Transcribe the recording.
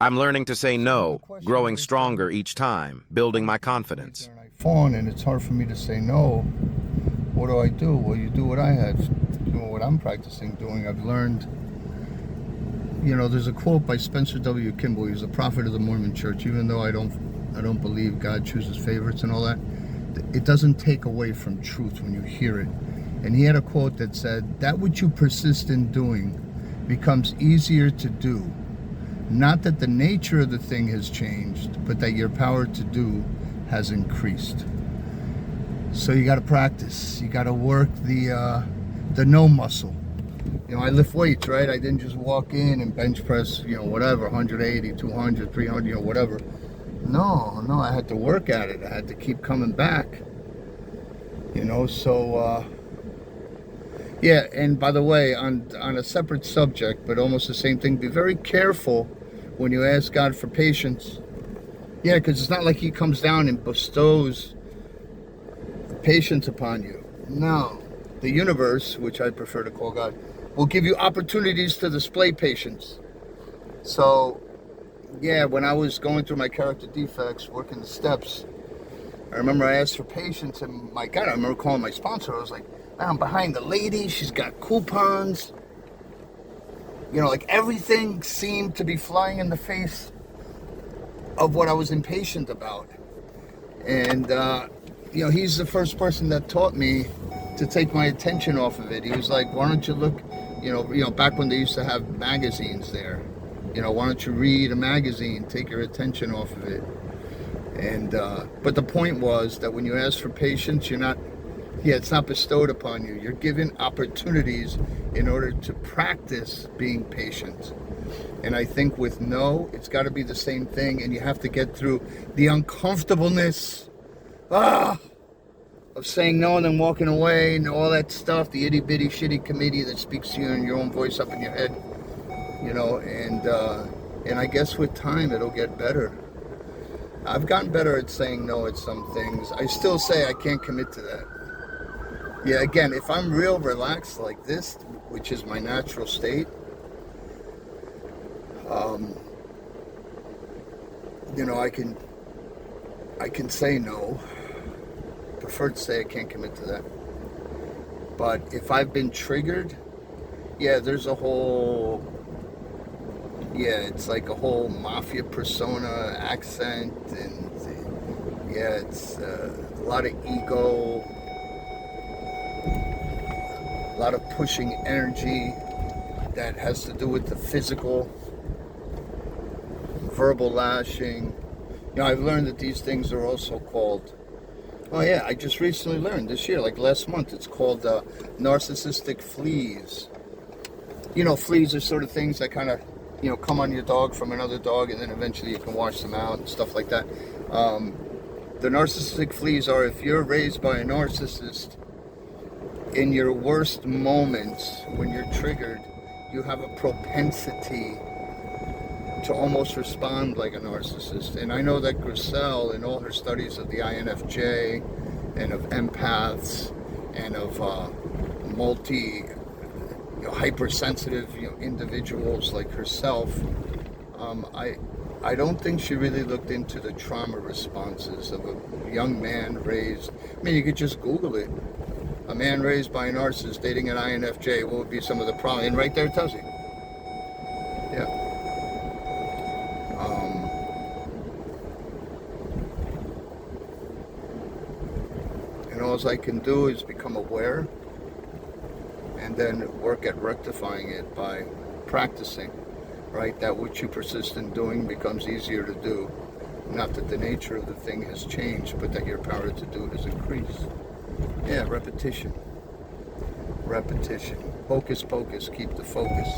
I'm learning to say no, growing stronger each time, building my confidence. And I fawn, and it's hard for me to say no. What do? Well, you do what I have, doing what I'm practicing doing. I've learned, there's a quote by Spencer W. Kimball. He's a prophet of the Mormon Church. Even though I don't believe God chooses favorites and all that, it doesn't take away from truth when you hear it. And he had a quote that said, "That which you persist in doing becomes easier to do. Not that the nature of the thing has changed, but that your power to do has increased." So you got to practice. You got to work the no muscle. I lift weights, right? I didn't just walk in and bench press, whatever, 180, 200, 300, whatever. No, I had to work at it. I had to keep coming back. Yeah, and by the way, on a separate subject, but almost the same thing, be very careful when you ask God for patience. Yeah, because it's not like he comes down and bestows patience upon you. No, the universe, which I prefer to call God, will give you opportunities to display patience. So, yeah, when I was going through my character defects, working the steps, I remember I asked for patience, and my God, I remember calling my sponsor. I was like, "Man, I'm behind the lady. She's got coupons." Like everything seemed to be flying in the face of what I was impatient about. And, he's the first person that taught me to take my attention off of it. He was like, "Why don't you look, back when they used to have magazines there, why don't you read a magazine, take your attention off of it?" And, but the point was that when you ask for patience, it's not bestowed upon you. You're given opportunities in order to practice being patient. And I think with no, it's got to be the same thing. And you have to get through the uncomfortableness of saying no and then walking away and all that stuff, the itty bitty shitty committee that speaks to you in your own voice up in your head, and I guess with time it'll get better. I've gotten better at saying no at some things. I still say I can't commit to that. Yeah, again, if I'm real relaxed like this, which is my natural state, I can say no. Prefer to say I can't commit to that. But if I've been triggered, there's a whole, it's like a whole mafia persona accent, and it's a lot of ego, a lot of pushing energy that has to do with the physical, verbal lashing. I've learned that these things are also called, I just recently learned this year, like last month, it's called narcissistic fleas. Fleas are sort of things that kind of, come on your dog from another dog, and then eventually you can wash them out and stuff like that. The narcissistic fleas are, if you're raised by a narcissist, in your worst moments, when you're triggered, you have a propensity to almost respond like a narcissist. And I know that Grissel, in all her studies of the INFJ and of empaths and of hypersensitive individuals like herself, I don't think she really looked into the trauma responses of a young man raised. You could just Google it. A man raised by a narcissist dating an INFJ, what would be some of the problems? And right there it tells you. Yeah. And all I can do is become aware and then work at rectifying it by practicing, right? That which you persist in doing becomes easier to do. Not that the nature of the thing has changed, but that your power to do has increased. Yeah, repetition. Repetition. Hocus pocus, keep the focus.